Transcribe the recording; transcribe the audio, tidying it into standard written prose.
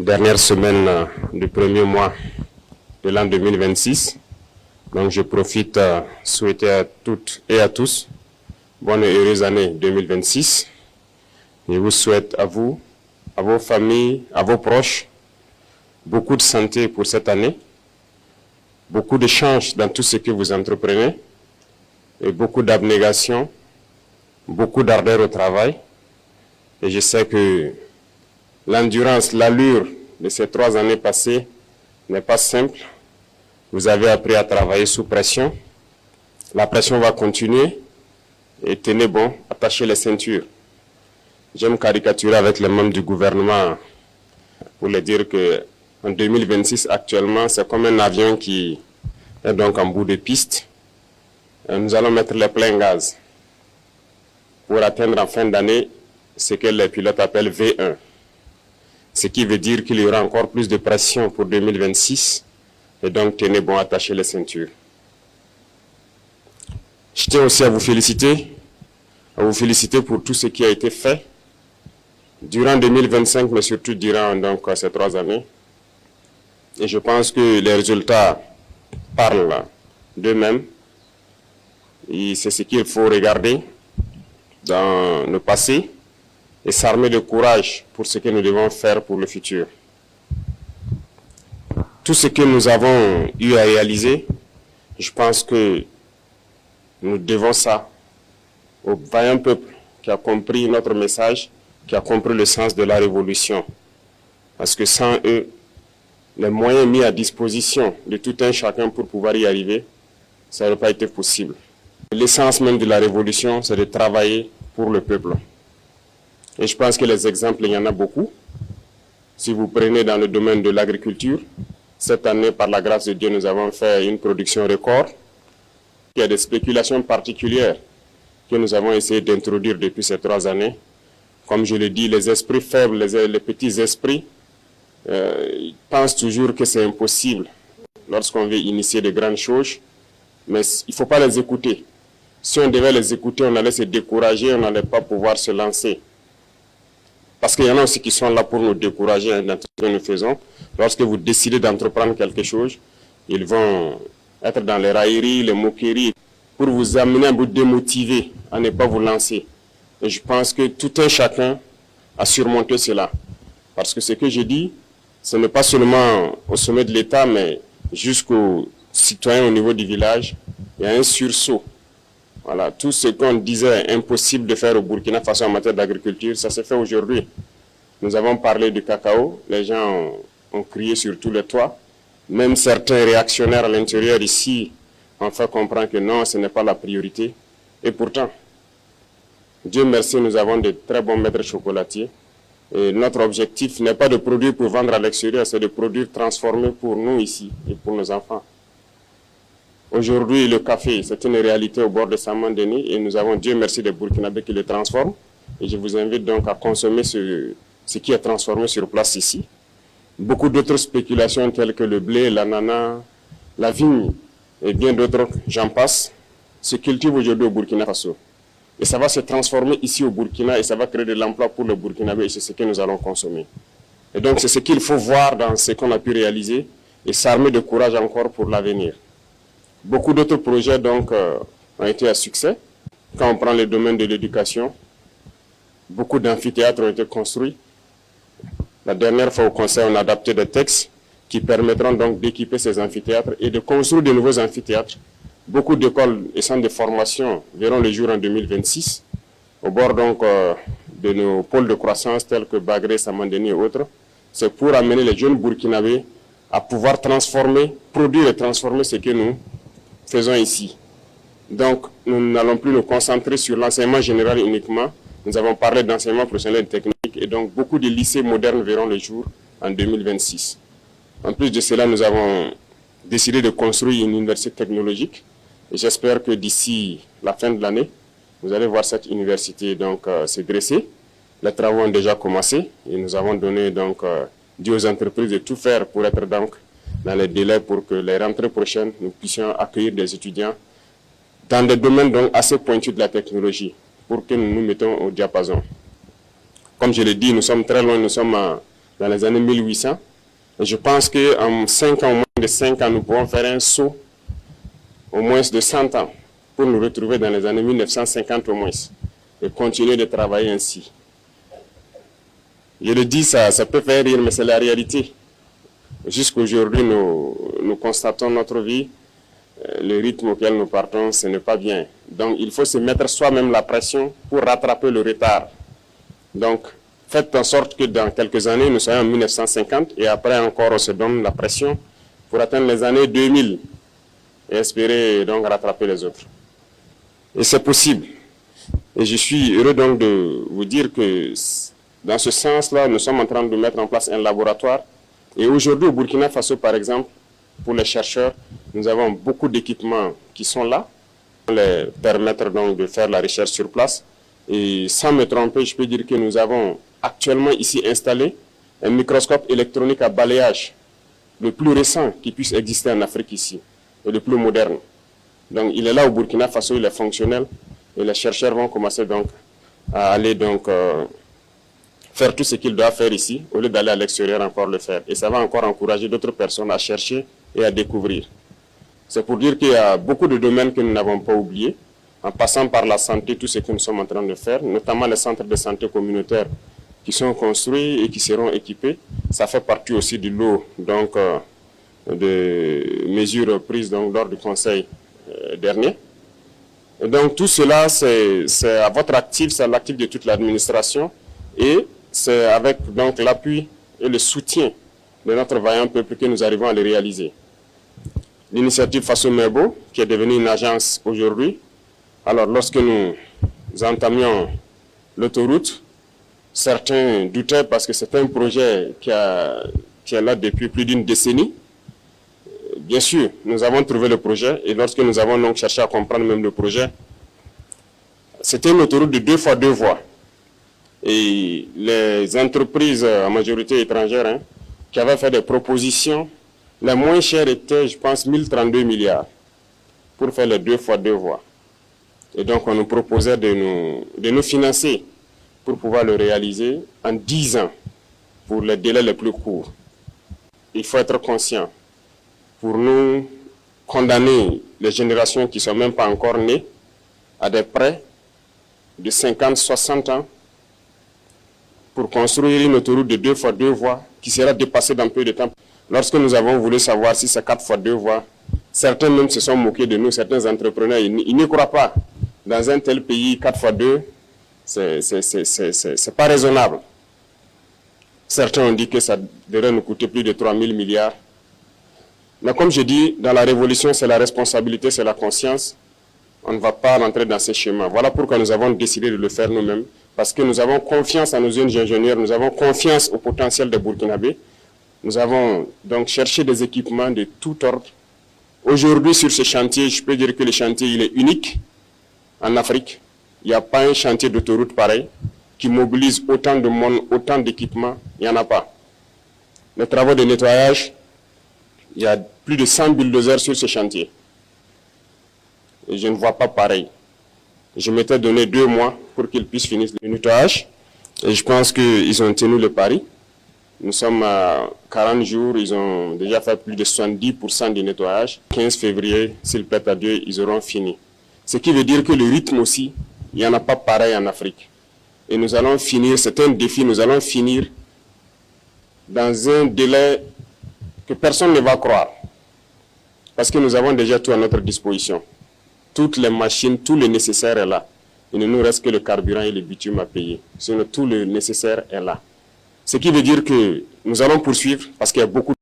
dernière semaine du premier mois de l'an 2026. Donc je profite souhaiter à toutes et à tous bonne et heureuse année 2026. Je vous souhaite à vous, à vos familles, à vos proches, beaucoup de santé pour cette année, beaucoup de chance dans tout ce que vous entreprenez, et beaucoup d'abnégation, beaucoup d'ardeur au travail. Et je sais que l'endurance, l'allure de ces 3 années passées n'est pas simple. Vous avez appris à travailler sous pression. La pression va continuer. Et tenez bon, attachez les ceintures. J'aime caricaturer avec les membres du gouvernement pour leur dire qu'en 2026, actuellement, c'est comme un avion qui est donc en bout de piste. Et nous allons mettre les pleins gaz pour atteindre en fin d'année ce que les pilotes appellent V1. Ce qui veut dire qu'il y aura encore plus de pression pour 2026. Et donc, tenez bon, attachez les ceintures. Je tiens aussi à vous féliciter pour tout ce qui a été fait durant 2025, mais surtout durant donc, ces 3 années. Et je pense que les résultats parlent d'eux-mêmes. Et c'est ce qu'il faut regarder dans le passé et s'armer de courage pour ce que nous devons faire pour le futur. Tout ce que nous avons eu à réaliser, je pense que nous devons ça au vaillant peuple qui a compris notre message, qui a compris le sens de la révolution. Parce que sans eux, les moyens mis à disposition de tout un chacun pour pouvoir y arriver, ça n'aurait pas été possible. L'essence même de la révolution, c'est de travailler pour le peuple. Et je pense que les exemples, il y en a beaucoup. Si vous prenez dans le domaine de l'agriculture, cette année, par la grâce de Dieu, nous avons fait une production record. Il y a des spéculations particulières que nous avons essayé d'introduire depuis ces 3 années. Comme je le dis, les esprits faibles, les petits esprits, ils pensent toujours que c'est impossible lorsqu'on veut initier de grandes choses. Mais il ne faut pas les écouter. Si on devait les écouter, on allait se décourager, on n'allait pas pouvoir se lancer. Parce qu'il y en a aussi qui sont là pour nous décourager dans tout ce que nous faisons. Lorsque vous décidez d'entreprendre quelque chose, ils vont être dans les railleries, les moqueries, pour vous amener à vous démotiver, à ne pas vous lancer. Et je pense que tout un chacun a surmonté cela. Parce que ce que je dis, ce n'est pas seulement au sommet de l'État, mais jusqu'aux citoyens au niveau du village, il y a un sursaut. Voilà, tout ce qu'on disait impossible de faire au Burkina Faso en matière d'agriculture, ça s'est fait aujourd'hui. Nous avons parlé du cacao, les gens ont crié sur tous les toits. Même certains réactionnaires à l'intérieur ici ont fait comprendre que non, ce n'est pas la priorité. Et pourtant, Dieu merci, nous avons de très bons maîtres chocolatiers. Et notre objectif n'est pas de produire pour vendre à l'extérieur, c'est de produire transformé pour nous ici et pour nos enfants. Aujourd'hui, le café, c'est une réalité au bord de Saman-Denis et nous avons, Dieu merci, des Burkinabés qui le transforment. Et je vous invite donc à consommer ce qui est transformé sur place ici. Beaucoup d'autres spéculations telles que le blé, l'ananas, la vigne et bien d'autres, j'en passe, se cultivent aujourd'hui au Burkina Faso. Et ça va se transformer ici au Burkina et ça va créer de l'emploi pour le Burkinabé et c'est ce que nous allons consommer. Et donc c'est ce qu'il faut voir dans ce qu'on a pu réaliser et s'armer de courage encore pour l'avenir. Beaucoup d'autres projets donc ont été à succès. Quand on prend le domaine de l'éducation, beaucoup d'amphithéâtres ont été construits. La dernière fois au Conseil, on a adapté des textes qui permettront donc d'équiper ces amphithéâtres et de construire de nouveaux amphithéâtres. Beaucoup d'écoles et centres de formation verront le jour en 2026, au bord donc de nos pôles de croissance tels que Bagré, Saman-Denis et autres. C'est pour amener les jeunes Burkinabés à pouvoir transformer, produire et transformer ce que nous faisons ici. Donc, nous n'allons plus nous concentrer sur l'enseignement général uniquement. Nous avons parlé d'enseignement professionnel et technique et donc beaucoup de lycées modernes verront le jour en 2026. En plus de cela, nous avons décidé de construire une université technologique et j'espère que d'ici la fin de l'année, vous allez voir cette université donc se dresser. Les travaux ont déjà commencé et nous avons donné donc dit aux entreprises de tout faire pour être donc dans les délais pour que les rentrées prochaines, nous puissions accueillir des étudiants dans des domaines donc assez pointus de la technologie pour que nous nous mettons au diapason. Comme je l'ai dit, nous sommes très loin, nous sommes dans les années 1800. Et je pense qu'en 5 ans, au moins de 5 ans, nous pourrons faire un saut au moins de 100 ans pour nous retrouver dans les années 1950 au moins et continuer de travailler ainsi. Je le dis, ça peut faire rire, mais c'est la réalité. Jusqu'aujourd'hui, nous constatons notre vie, le rythme auquel nous partons, ce n'est pas bien. Donc, il faut se mettre soi-même la pression pour rattraper le retard. Donc, faites en sorte que dans quelques années, nous soyons en 1950 et après encore, on se donne la pression pour atteindre les années 2000 et espérer donc rattraper les autres. Et c'est possible. Et je suis heureux donc de vous dire que dans ce sens-là, nous sommes en train de mettre en place un laboratoire. Et aujourd'hui, au Burkina Faso, par exemple, pour les chercheurs, nous avons beaucoup d'équipements qui sont là, pour les permettre donc de faire la recherche sur place. Et sans me tromper, je peux dire que nous avons actuellement ici installé un microscope électronique à balayage, le plus récent qui puisse exister en Afrique ici, et le plus moderne. Donc il est là au Burkina Faso, il est fonctionnel, et les chercheurs vont commencer donc à aller donc faire tout ce qu'ils doivent faire ici, au lieu d'aller à l'extérieur encore le faire. Et ça va encore encourager d'autres personnes à chercher et à découvrir. C'est pour dire qu'il y a beaucoup de domaines que nous n'avons pas oubliés, en passant par la santé, tout ce que nous sommes en train de faire, notamment les centres de santé communautaires qui sont construits et qui seront équipés. Ça fait partie aussi du lot donc, de mesures prises donc, lors du Conseil dernier. Et donc tout cela, c'est à votre actif, c'est à l'actif de toute l'administration et c'est avec donc l'appui et le soutien de notre vaillant peuple que nous arrivons à le réaliser. L'initiative Faso Merbo, qui est devenue une agence aujourd'hui, alors lorsque nous entamions l'autoroute, certains doutaient parce que c'est un projet qui est là depuis plus d'une décennie. Bien sûr, nous avons trouvé le projet et lorsque nous avons donc cherché à comprendre même le projet, c'était une autoroute de 2 fois 2 voies. Et les entreprises en majorité étrangères qui avaient fait des propositions, la moins chère était, je pense, 1032 milliards pour faire les 2 fois 2 voies. Et donc, on nous proposait de nous financer pour pouvoir le réaliser en 10 ans, pour les délais les plus courts. Il faut être conscient. Pour nous condamner les générations qui ne sont même pas encore nées à des prêts de 50, 60 ans pour construire une autoroute de 2 fois 2 voies qui sera dépassée dans peu de temps. Lorsque nous avons voulu savoir si c'est 4 fois 2 voies, certains même se sont moqués de nous, certains entrepreneurs, ils n'y croient pas. Dans un tel pays, 4 fois 2, c'est pas raisonnable. Certains ont dit que ça devrait nous coûter plus de 3 000 milliards. Mais comme je dis, dans la révolution, c'est la responsabilité, c'est la conscience. On ne va pas rentrer dans ces schémas. Voilà pourquoi nous avons décidé de le faire nous-mêmes. Parce que nous avons confiance en nos jeunes ingénieurs, nous avons confiance au potentiel des Burkinabés. Nous avons donc cherché des équipements de tout ordre. Aujourd'hui, sur ce chantier, je peux dire que le chantier il est unique en Afrique. Il n'y a pas un chantier d'autoroute pareil qui mobilise autant de monde, autant d'équipements. Il n'y en a pas. Les travaux de nettoyage, il y a plus de 100 bulldozers sur ce chantier. Et je ne vois pas pareil. Je m'étais donné 2 mois pour qu'ils puissent finir le nettoyage. Et je pense qu'ils ont tenu le pari. Nous sommes à 40 jours, ils ont déjà fait plus de 70% du nettoyage. 15 février, s'il plaît à Dieu, ils auront fini. Ce qui veut dire que le rythme aussi, il n'y en a pas pareil en Afrique. Et nous allons finir, c'est un défi, nous allons finir dans un délai que personne ne va croire. Parce que nous avons déjà tout à notre disposition. Toutes les machines, tout le nécessaire est là. Il ne nous reste que le carburant et le bitume à payer. Sinon, tout le nécessaire est là. Ce qui veut dire que nous allons poursuivre parce qu'il y a beaucoup